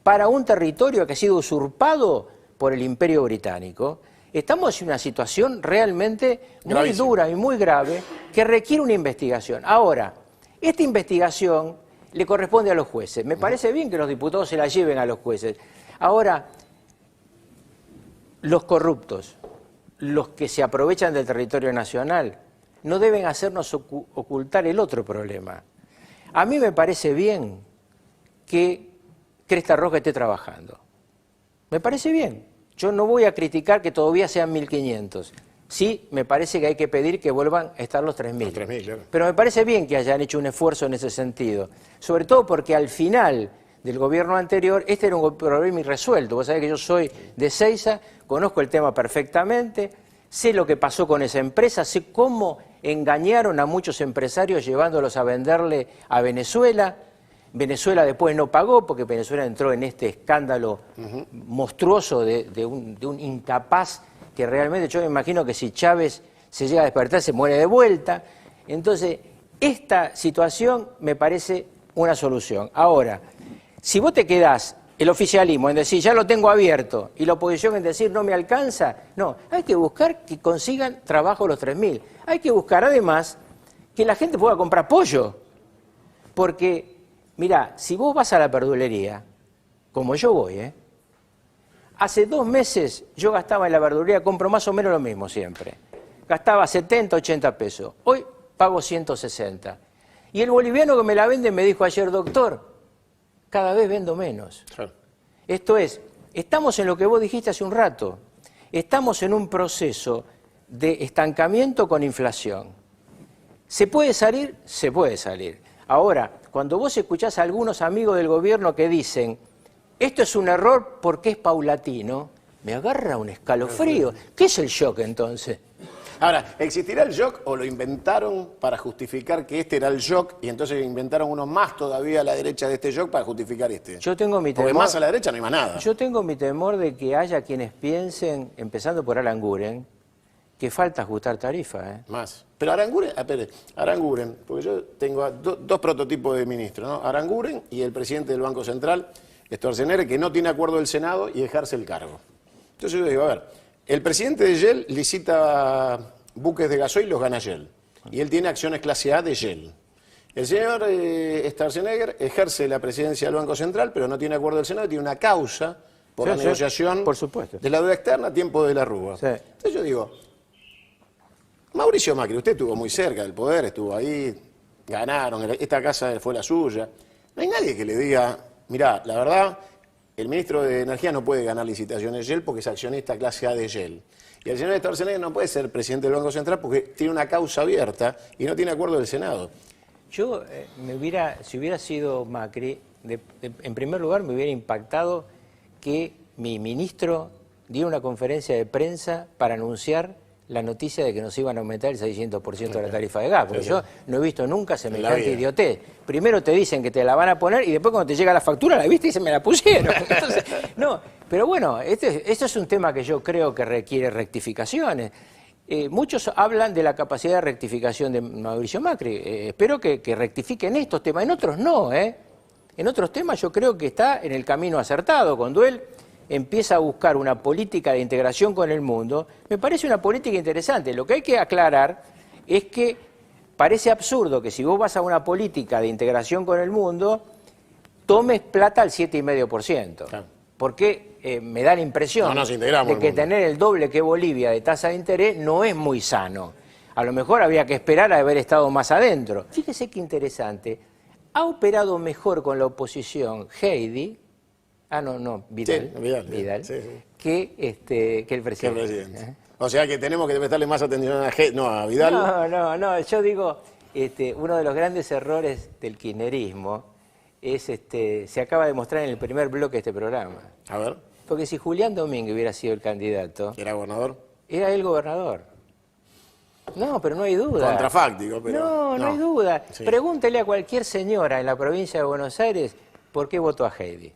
para un territorio que ha sido usurpado por el Imperio Británico, estamos en una situación realmente muy Gravísimo. dura y muy grave que requiere una investigación. Ahora, esta investigación le corresponde a los jueces. Me parece bien que los diputados se la lleven a los jueces. Ahora, los corruptos, los que se aprovechan del territorio nacional, no deben hacernos ocultar el otro problema. A mí me parece bien que Cresta Roja esté trabajando. Me parece bien. Yo no voy a criticar que todavía sean 1.500. Sí, me parece que hay que pedir que vuelvan a estar los 3.000. Los 3.000, claro. Pero me parece bien que hayan hecho un esfuerzo en ese sentido. Sobre todo porque al final del gobierno anterior, este era un problema irresuelto. Vos sabés que yo soy de Seiza, conozco el tema perfectamente, sé lo que pasó con esa empresa, sé cómo engañaron a muchos empresarios llevándolos a venderle a Venezuela. Venezuela después no pagó porque Venezuela entró en este escándalo monstruoso de un incapaz que realmente yo me imagino que si Chávez se llega a despertar se muere de vuelta. Entonces, esta situación me parece una solución. Ahora, si vos te quedás el oficialismo en decir ya lo tengo abierto y la oposición en decir no me alcanza, no, hay que buscar que consigan trabajo los 3.000. Hay que buscar además que la gente pueda comprar pollo, porque mirá, si vos vas a la verdulería, como yo voy, hace 2 meses yo gastaba en la verdulería, compro más o menos lo mismo siempre. Gastaba 70, 80 pesos. Hoy pago 160. Y el boliviano que me la vende me dijo ayer, doctor, cada vez vendo menos. Claro. Esto es, estamos en lo que vos dijiste hace un rato. Estamos en un proceso de estancamiento con inflación. ¿Se puede salir? Se puede salir. Ahora, cuando vos escuchás a algunos amigos del gobierno que dicen esto es un error porque es paulatino, me agarra un escalofrío. ¿Qué es el shock entonces? Ahora, ¿existirá el shock o lo inventaron para justificar que este era el shock y entonces inventaron uno más todavía a la derecha de este shock para justificar este? Yo tengo mi temor. Porque más a la derecha no hay más nada. Yo tengo mi temor de que haya quienes piensen, empezando por Alan Guren, que falta ajustar tarifa. Más. Pero Aranguren, porque yo tengo dos prototipos de ministros, ¿no? Aranguren y el presidente del Banco Central, Sturzenegger, que no tiene acuerdo del Senado y ejerce el cargo. Entonces yo digo, a ver, el presidente de Shell licita buques de gasoil y los gana Shell. Y él tiene acciones clase A de Shell. El señor Sturzenegger ejerce la presidencia del Banco Central, pero no tiene acuerdo del Senado, tiene una causa por la negociación por supuesto. de la deuda externa a tiempo de la Rúa. Sí. Entonces yo digo, Mauricio Macri, usted estuvo muy cerca del poder, estuvo ahí, ganaron, esta casa fue la suya. No hay nadie que le diga, mirá, la verdad, el ministro de Energía no puede ganar licitaciones de Shell porque es accionista clase A de Shell. Y el señor Sturzenegger no puede ser presidente del Banco Central porque tiene una causa abierta y no tiene acuerdo del Senado. Yo, si hubiera sido Macri, en primer lugar me hubiera impactado que mi ministro diera una conferencia de prensa para anunciar la noticia de que nos iban a aumentar el 600% de la tarifa de gas, porque yo no he visto nunca semejante idiotez. Primero te dicen que te la van a poner y después cuando te llega la factura la viste y se me la pusieron. Entonces, no, pero bueno, esto es un tema que yo creo que requiere rectificaciones. Muchos hablan de la capacidad de rectificación de Mauricio Macri. Espero que rectifique en estos temas, en otros no. En otros temas yo creo que está en el camino acertado. Cuando él empieza a buscar una política de integración con el mundo, me parece una política interesante. Lo que hay que aclarar es que parece absurdo que si vos vas a una política de integración con el mundo, tomes plata al 7,5%. Claro. Porque me da la impresión de que tener el doble que Bolivia de tasa de interés no es muy sano. A lo mejor había que esperar a haber estado más adentro. Fíjese qué interesante. Ha operado mejor con la oposición Heidi, Vidal, sí, sí. Que el presidente. O sea que tenemos que prestarle más atención a Vidal. No, yo digo, uno de los grandes errores del kirchnerismo es, se acaba de mostrar en el primer bloque de este programa. A ver. Porque si Julián Domínguez hubiera sido el candidato... ¿Era gobernador? Era él gobernador. No, pero no hay duda. Contrafáctico, pero... No hay duda. Sí. Pregúntele a cualquier señora en la provincia de Buenos Aires por qué votó a Heidi.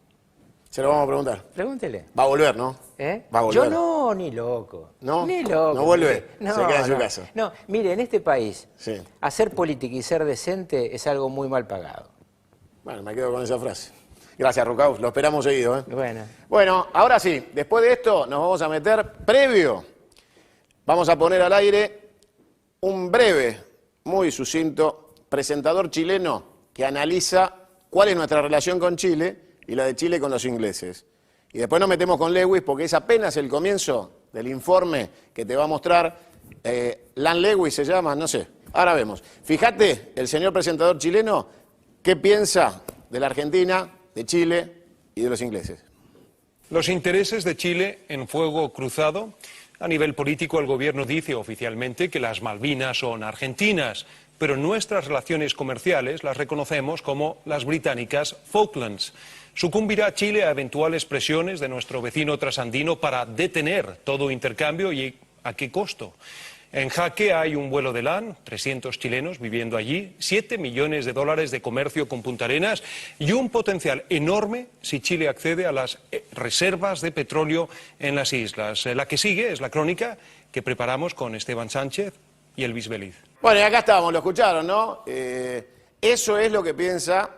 Se lo vamos a preguntar. Pregúntele. Va a volver, ¿no? Va a volver. Yo no, ni loco. ¿No? Ni loco. ¿No vuelve? Se queda en su casa. No, mire, en este país, hacer política y ser decente es algo muy mal pagado. Bueno, me quedo con esa frase. Gracias, Rucaus. Lo esperamos seguido. Bueno, ahora sí. Después de esto nos vamos a meter previo. Vamos a poner al aire un breve, muy sucinto, presentador chileno que analiza cuál es nuestra relación con Chile y la de Chile con los ingleses. Y después nos metemos con Lewis porque es apenas el comienzo del informe que te va a mostrar. Lan Lewis se llama, no sé. Ahora vemos. Fíjate, el señor presentador chileno, ¿qué piensa de la Argentina, de Chile y de los ingleses? Los intereses de Chile en fuego cruzado. A nivel político, el gobierno dice oficialmente que las Malvinas son argentinas, pero nuestras relaciones comerciales las reconocemos como las británicas Falklands. ¿Sucumbirá Chile a eventuales presiones de nuestro vecino trasandino para detener todo intercambio y a qué costo? En jaque hay un vuelo de LAN, 300 chilenos viviendo allí, 7 millones de dólares de comercio con Punta Arenas y un potencial enorme si Chile accede a las reservas de petróleo en las islas. La que sigue es la crónica que preparamos con Esteban Sánchez y Elvis Veliz. Bueno, y acá estábamos, lo escucharon, ¿no? Eso es lo que piensa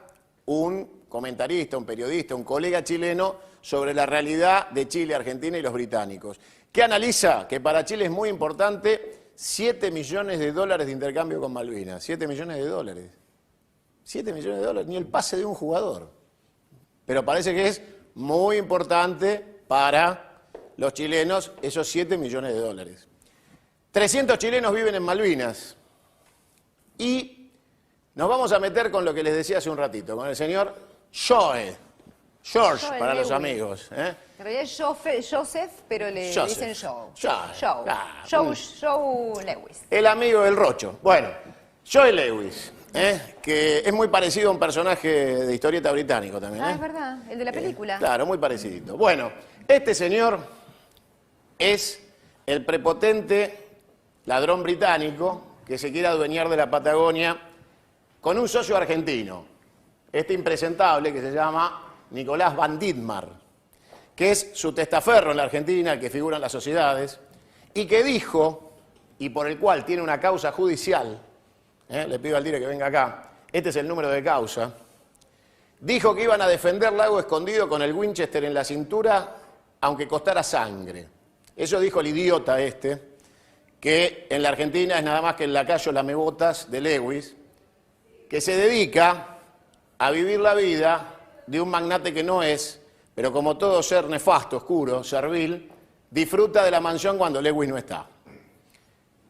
un comentarista, un periodista, un colega chileno sobre la realidad de Chile, Argentina y los británicos, que analiza que para Chile es muy importante 7 millones de dólares de intercambio con Malvinas. 7 millones de dólares. 7 millones de dólares, ni el pase de un jugador. Pero parece que es muy importante para los chilenos esos 7 millones de dólares. 300 chilenos viven en Malvinas. Y nos vamos a meter con lo que les decía hace un ratito, con el señor George para los amigos. En realidad es Joseph, pero le dicen Joe. Joe Lewis. El amigo del Rocho. Bueno, Joe Lewis, que es muy parecido a un personaje de historieta británico también. Ah, es verdad, el de la película. Claro, muy parecido. Bueno, este señor es el prepotente ladrón británico que se quiere adueñar de la Patagonia con un socio argentino, este impresentable que se llama Nicolás Van Ditmar, que es su testaferro en la Argentina, el que figura en las sociedades, y que dijo, y por el cual tiene una causa judicial, le pido al dire que venga acá, este es el número de causa, dijo que iban a defender Lago Escondido con el Winchester en la cintura, aunque costara sangre. Eso dijo el idiota este, que en la Argentina es nada más que el lacayo lamebotas de Lewis, que se dedica a vivir la vida de un magnate que no es, pero como todo ser nefasto, oscuro, servil, disfruta de la mansión cuando Lewis no está.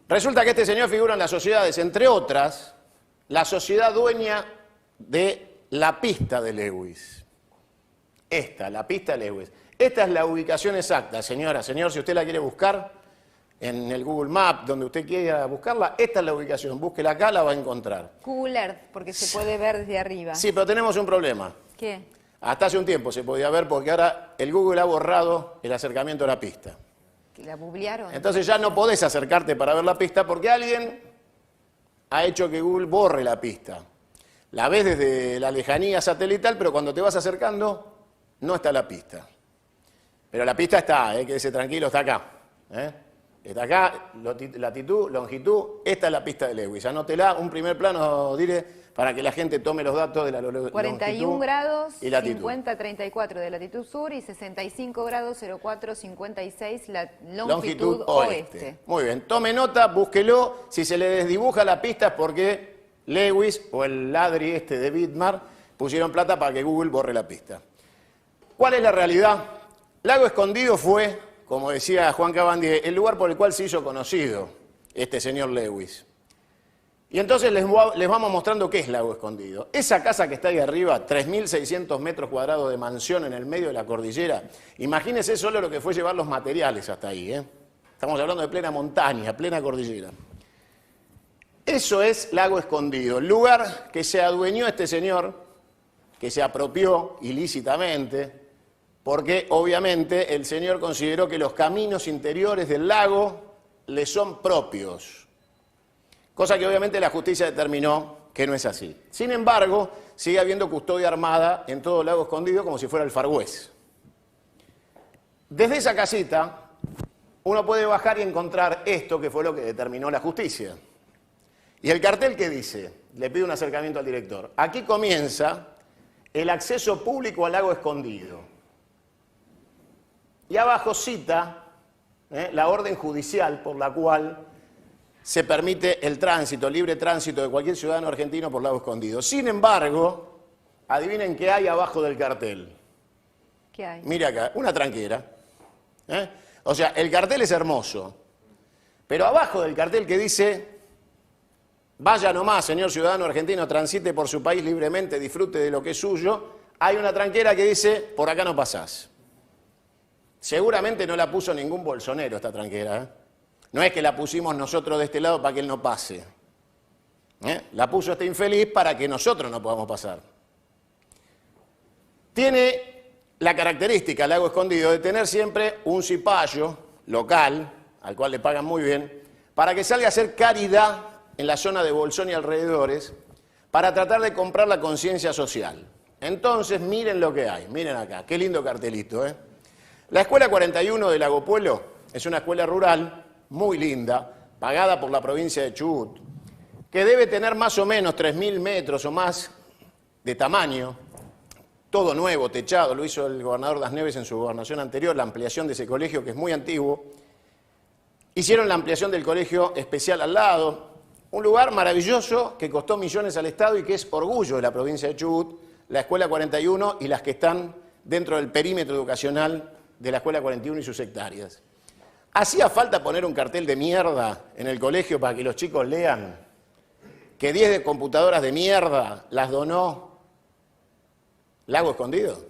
Resulta que este señor figura en las sociedades, entre otras, la sociedad dueña de la pista de Lewis. La pista de Lewis. Esta es la ubicación exacta, señora, señor, si usted la quiere buscar en el Google Maps, donde usted quiera buscarla, esta es la ubicación, búsquela acá, la va a encontrar. Google Earth, porque se puede ver desde arriba. Sí, pero tenemos un problema. ¿Qué? Hasta hace un tiempo se podía ver porque ahora el Google ha borrado el acercamiento a la pista. ¿Que la googlearon? Entonces ya no podés acercarte para ver la pista porque alguien ha hecho que Google borre la pista. La ves desde la lejanía satelital, pero cuando te vas acercando no está la pista. Pero la pista está, quédese tranquilo, está acá. Está acá, latitud, longitud, esta es la pista de Lewis. Anótela, un primer plano, diré, para que la gente tome los datos de la longitud 41 grados, y latitud. 50, 34 de latitud sur y 65 grados, 04, 56 la longitud oeste. Muy bien, tome nota, búsquelo. Si se le desdibuja la pista es porque Lewis o el ladri este de Ditmar pusieron plata para que Google borre la pista. ¿Cuál es la realidad? Lago Escondido fue, como decía Juan Cabandier, el lugar por el cual se hizo conocido este señor Lewis. Y entonces les vamos mostrando qué es Lago Escondido. Esa casa que está ahí arriba, 3.600 metros cuadrados de mansión en el medio de la cordillera, imagínense solo lo que fue llevar los materiales hasta ahí. Estamos hablando de plena montaña, plena cordillera. Eso es Lago Escondido, el lugar que se adueñó este señor, que se apropió ilícitamente, porque obviamente el señor consideró que los caminos interiores del lago le son propios, cosa que obviamente la justicia determinó que no es así. Sin embargo, sigue habiendo custodia armada en todo Lago Escondido como si fuera el Far West. Desde esa casita uno puede bajar y encontrar esto que fue lo que determinó la justicia. Y el cartel que dice, le pido un acercamiento al director, aquí comienza el acceso público al Lago Escondido. Y abajo cita la orden judicial por la cual se permite el tránsito, libre tránsito de cualquier ciudadano argentino por Lago Escondido. Sin embargo, adivinen qué hay abajo del cartel. ¿Qué hay? Mira acá, una tranquera. O sea, el cartel es hermoso, pero abajo del cartel que dice, vaya nomás, señor ciudadano argentino, transite por su país libremente, disfrute de lo que es suyo, hay una tranquera que dice, por acá no pasás. Seguramente no la puso ningún bolsonero esta tranquera, ¿eh? No es que la pusimos nosotros de este lado para que él no pase. La puso este infeliz para que nosotros no podamos pasar. Tiene la característica, el Lago Escondido, de tener siempre un cipayo local, al cual le pagan muy bien, para que salga a hacer caridad en la zona de Bolsón y alrededores, para tratar de comprar la conciencia social. Entonces, miren lo que hay, miren acá, qué lindo cartelito, ¿eh? La Escuela 41 de Lago Puelo es una escuela rural muy linda, pagada por la provincia de Chubut, que debe tener más o menos 3.000 metros o más de tamaño, todo nuevo, techado, lo hizo el gobernador Das Neves en su gobernación anterior, la ampliación de ese colegio que es muy antiguo. Hicieron la ampliación del colegio especial al lado, un lugar maravilloso que costó millones al Estado y que es orgullo de la provincia de Chubut, la Escuela 41 y las que están dentro del perímetro educacional de la Escuela 41 y sus hectáreas. ¿Hacía falta poner un cartel de mierda en el colegio para que los chicos lean que 10 computadoras de mierda las donó Lago Escondido?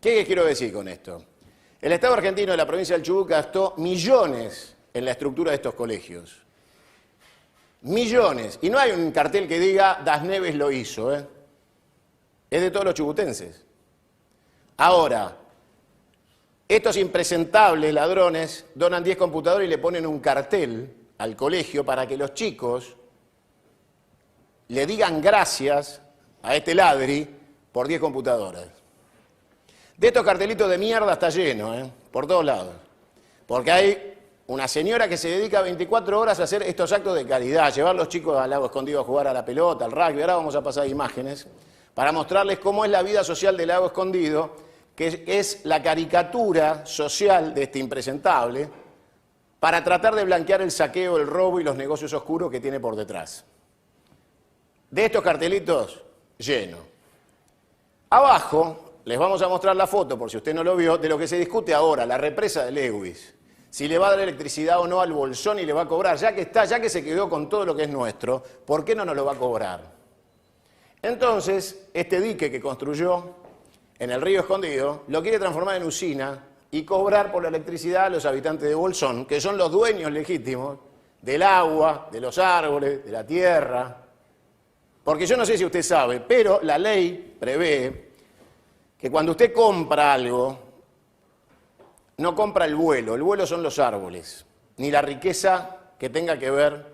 ¿Qué quiero decir con esto? El Estado argentino de la provincia del Chubut gastó millones en la estructura de estos colegios. Millones. Y no hay un cartel que diga Das Neves lo hizo, ¿eh? Es de todos los chubutenses. Ahora, estos impresentables ladrones donan 10 computadoras y le ponen un cartel al colegio para que los chicos le digan gracias a este ladri por 10 computadoras. De estos cartelitos de mierda está lleno, por todos lados. Porque hay una señora que se dedica 24 horas a hacer estos actos de caridad, llevar los chicos al Lago Escondido a jugar a la pelota, al rugby. Ahora vamos a pasar imágenes para mostrarles cómo es la vida social del Lago Escondido, que es la caricatura social de este impresentable, para tratar de blanquear el saqueo, el robo y los negocios oscuros que tiene por detrás. De estos cartelitos, lleno. Abajo les vamos a mostrar la foto, por si usted no lo vio, de lo que se discute ahora, la represa de Lewis. Si le va a dar electricidad o no al Bolsón y le va a cobrar. Ya que está, ya que se quedó con todo lo que es nuestro, ¿por qué no nos lo va a cobrar? Entonces, este dique que construyó en el río Escondido lo quiere transformar en usina y cobrar por la electricidad a los habitantes de Bolsón, que son los dueños legítimos del agua, de los árboles, de la tierra. Porque yo no sé si usted sabe, pero la ley prevé que cuando usted compra algo, no compra el vuelo son los árboles, ni la riqueza que tenga que ver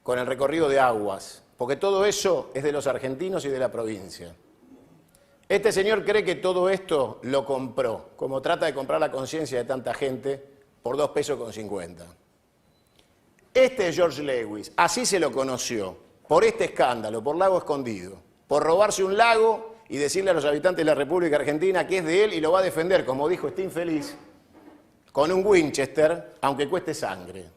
con el recorrido de aguas, porque todo eso es de los argentinos y de la provincia. Este señor cree que todo esto lo compró, como trata de comprar la conciencia de tanta gente por 2,50 pesos. Este es George Lewis, así se lo conoció, por este escándalo, por Lago Escondido, por robarse un lago y decirle a los habitantes de la República Argentina que es de él y lo va a defender, como dijo este infeliz, con un Winchester, aunque cueste sangre.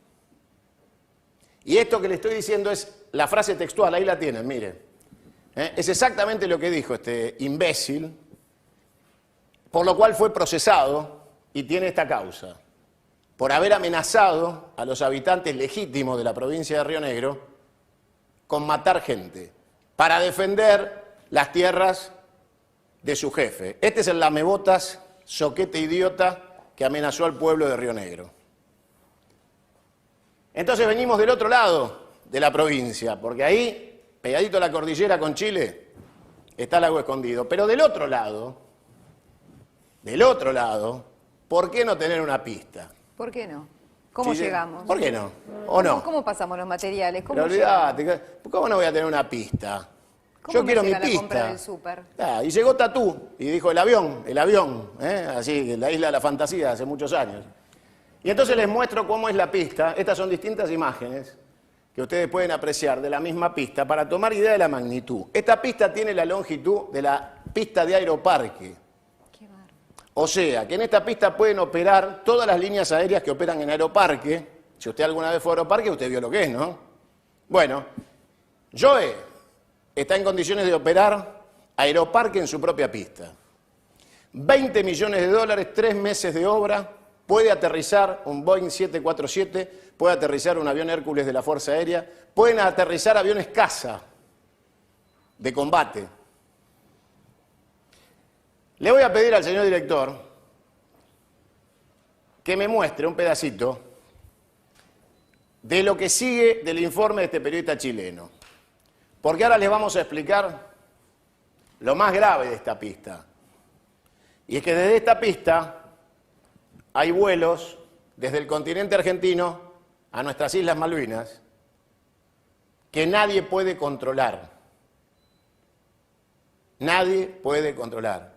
Y esto que le estoy diciendo es la frase textual, ahí la tienen, miren. Es exactamente lo que dijo este imbécil, por lo cual fue procesado y tiene esta causa, por haber amenazado a los habitantes legítimos de la provincia de Río Negro con matar gente, para defender las tierras de su jefe. Este es el lamebotas, soquete idiota, que amenazó al pueblo de Río Negro. Entonces venimos del otro lado de la provincia, porque ahí, pegadito a la cordillera con Chile, está el Lago Escondido. Pero del otro lado, ¿por qué no tener una pista? ¿Por qué no? ¿Cómo llegamos? ¿Por qué no? ¿O no? ¿Cómo pasamos los materiales? Pero olvidate, ¿cómo no voy a tener una pista? Yo quiero mi pista. Y llegó Tatú y dijo el avión, así, en la isla de la fantasía hace muchos años. Y entonces les muestro cómo es la pista. Estas son distintas imágenes que ustedes pueden apreciar de la misma pista para tomar idea de la magnitud. Esta pista tiene la longitud de la pista de Aeroparque. Qué bárbaro. O sea, que en esta pista pueden operar todas las líneas aéreas que operan en Aeroparque. Si usted alguna vez fue a Aeroparque, usted vio lo que es, ¿no? Bueno, Joe está en condiciones de operar Aeroparque en su propia pista. 20 millones de dólares, 3 meses de obra, puede aterrizar un Boeing 747, puede aterrizar un avión Hércules de la Fuerza Aérea, pueden aterrizar aviones caza de combate. Le voy a pedir al señor director que me muestre un pedacito de lo que sigue del informe de este periodista chileno. Porque ahora les vamos a explicar lo más grave de esta pista. Y es que desde esta pista hay vuelos desde el continente argentino a nuestras Islas Malvinas que nadie puede controlar. Nadie puede controlar.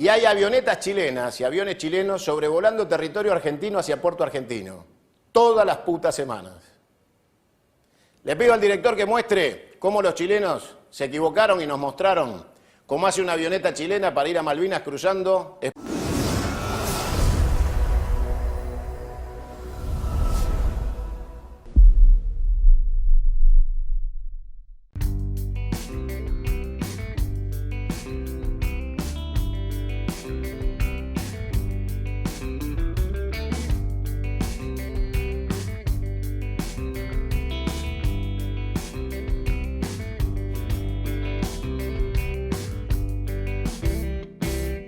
Y hay avionetas chilenas y aviones chilenos sobrevolando territorio argentino hacia Puerto Argentino, todas las putas semanas. Le pido al director que muestre cómo los chilenos se equivocaron y nos mostraron cómo hace una avioneta chilena para ir a Malvinas cruzando.